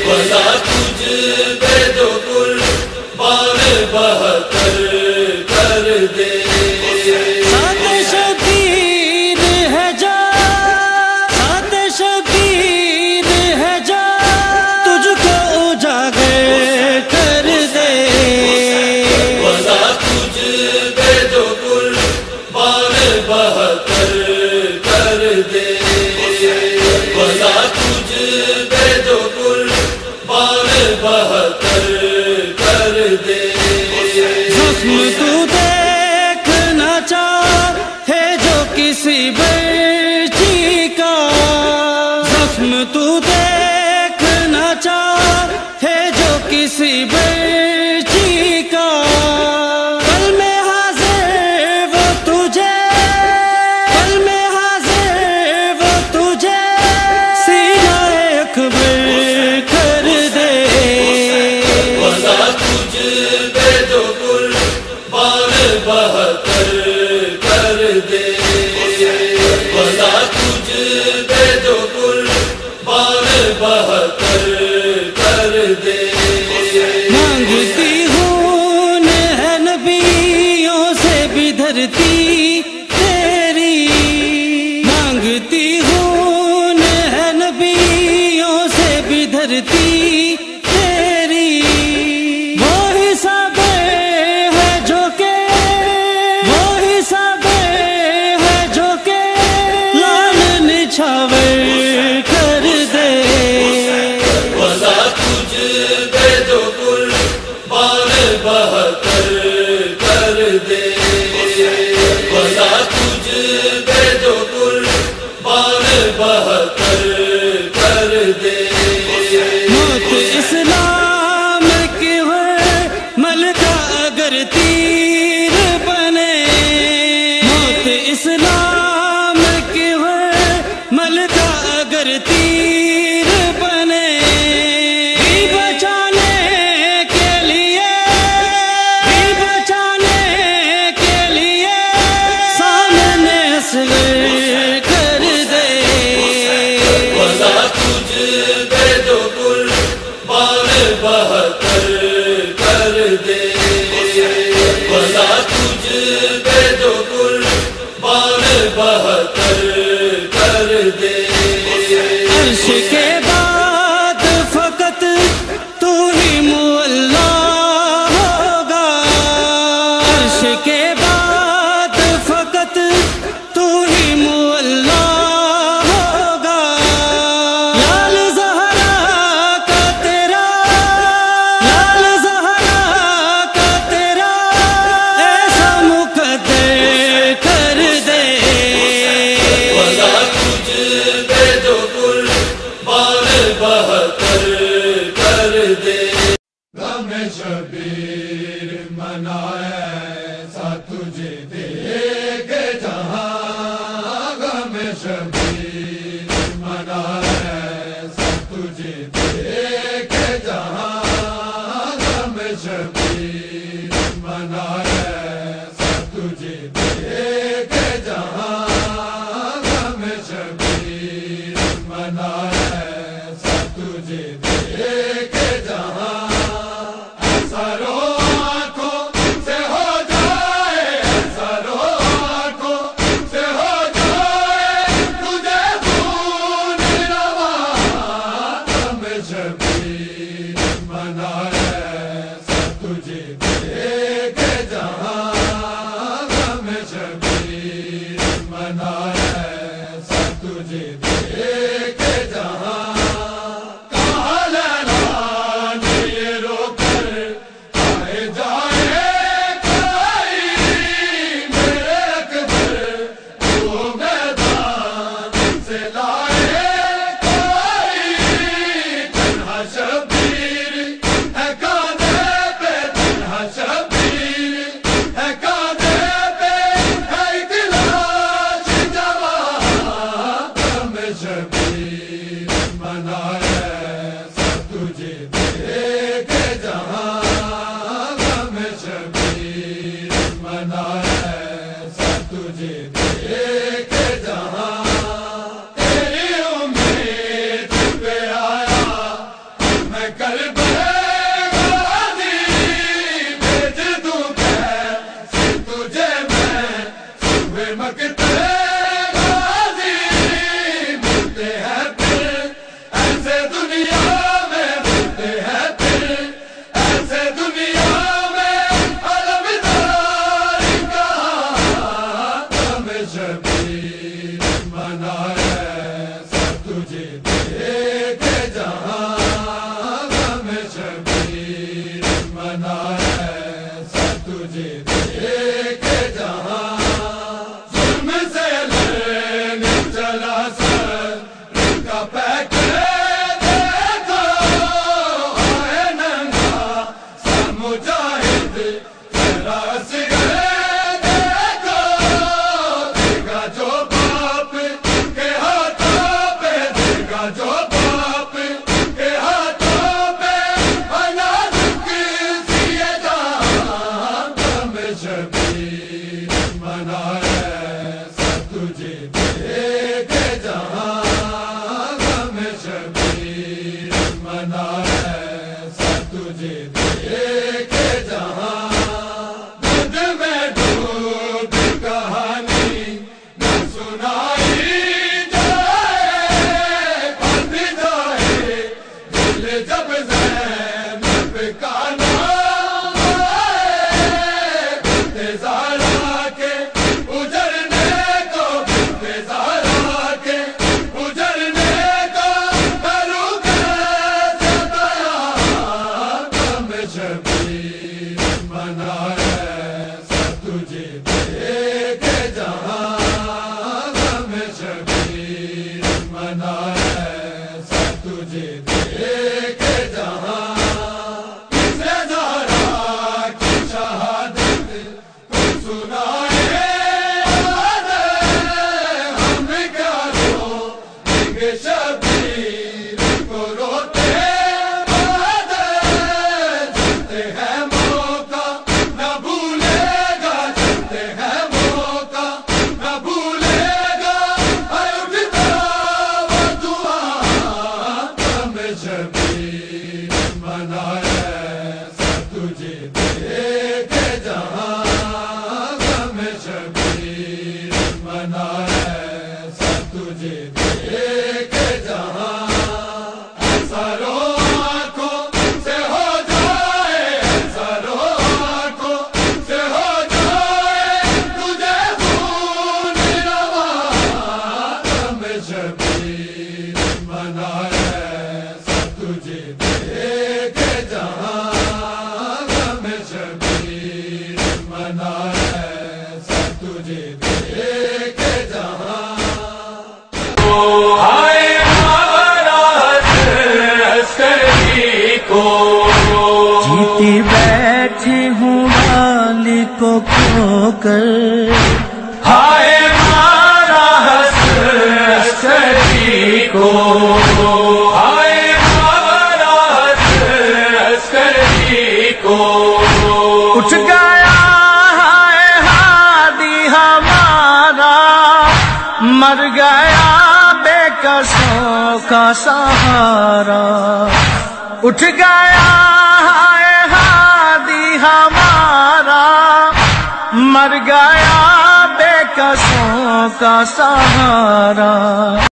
بھلا تجھ پہ جو قربان 72 کر دے. سات شبیر ہے جا، سات شبیر ہے جا، تجھ کو اجاگر کر دے. بھلا تجھ پہ جو قربان 72 کر دے. بھلا تجھ پہ جو قربان 72 کر دے. زخم تو دیکھنا چاہے جو کسی بچی کا، زخم تو دیکھنا چاہے جو کسی بچی کا، کل میں حاضر وہ تجھے، کل میں حاضر وہ تجھے سینہ اکبر کر دے. بھلا تجھ پہ جو قربان 72 کر دے. بھلا تجھ پہ جو قربان 72 کر دے. مانگتی ہوں ہے نبیوں سے بھی دھرتی تیری، مانگتی ہوں ہے نبیوں سے بھی دھرتی تیری. وہی سب ہے جو کہ، وہی سب ہے جو کہ لال نچھاور کر دے. بھلا تجھ پہ جو قربان 72 کر دے. بھلا تجھ پہ جو قربان 72 کر دے. موت اسلام کی ہے ملکہ اگر تیر بنے، موت اسلام کی ہے ملکہ اگر تیر بنے. بھی بچانے کے لیے، بھی بچانے کے لیے سامنے اصغر کر دے. بھلا تجھ پہ جو قربان 72 کر دے. بھلا تجھ پہ جو قربان 72 کر دے. عرش کے بعد فقط تو ہی مولا ہوگا، عرش کے بعد فقط تو ہی مولا ہوگا. لال زہرا کا تیرا، لال زہرا کا تیرا ایسا مقدر کر دے. بھلا تجھ پہ جو قربان 72 کر دے. غم شبیر منایا ایسا تجھے دیکھ جہاں. غم شبیر منایا ایسا تجھے دیکھ جہاں. غم شبیر منایا ایسا تجھے دیکھ جہاں. غم شبیر منایا ایسا تجھے دیکھ جہاں. ایسا رو آنکھوں سے ہو جائے، ایسا رو آنکھوں سے ہو جائے تجھے خون رواں. غم شبیر منایا ایسا تجھے دیکھ جہاں. غم شبیر منایا ایسا تجھے دیکھ جہاں. کہاں لہران یہ رو کر آئے جائے کرائی میرے اکبر وہ میدان سے لائے کرائی. تنہا شبیر ہے دنیا میں ملتے ہیں پھر ایسے دنیا میں علم دار کہاں غم شبیر منایا سب تجھے دیکھ جہاں غم شبیر منایا سب تجھے دیکھ جہاں ظلم سے لڑنے چلا سر کا پیک دیکھو آئے ننگا سب مجاہد تراس گئے دیکھو دیگا جو باپ کے ہاتھوں پہ دیگا جو باپ کے ہاتھوں پہ نازک سی یہ جان غم شبیر منایا سب تجھے دیکھ جہاں غم شبیر منایا سب تجھے دیکھ جہاں دودھ میں ڈوب کہانی نہ سنائی جائے بند جائے دل جب زینب کا نام آئے بنتے زہرا کے اجڑنے کو بنتے زہرا کے اجڑنے کو کروں کیسے بیان غم شبیر منایا سب تجھے دیکھ جہاں غم شبیر منایا سب تجھے دیکھ جہاں اسے زہرا کی شہادت کو سنائے یاد ہم کیا رو گے شبیر کو روتے بعد جلتے ہیں موقع نہ بھولے گا جلتے ہیں موقع نہ بھولے گا اے اٹھتا وہ دعا غم شبیر منایا سب تجھے دیکھ جہاں غم شبیر منایا سب تجھے دیکھ جہاں ایسا رو آنکھوں سے ہو جائے ایسا رو آنکھوں سے ہو جائے تجھے خون روا غم شبیر منایا سب تجھے دیکھ جہاں غم شبیر منایا سب تجھے دیکھ جہاں آئے ہمارا عسکری کو جیتی بیٹھی ہوں والی کو کھو کر ہائے ہمارا عسکری کو ہائے ہمارا عسکری کو اٹھ گیا ہے ہادی ہمارا مر گیا بے کسوں کا سہارا اٹھ گیا ہے ہادی ہمارا مر گیا بے کسوں کا سہارا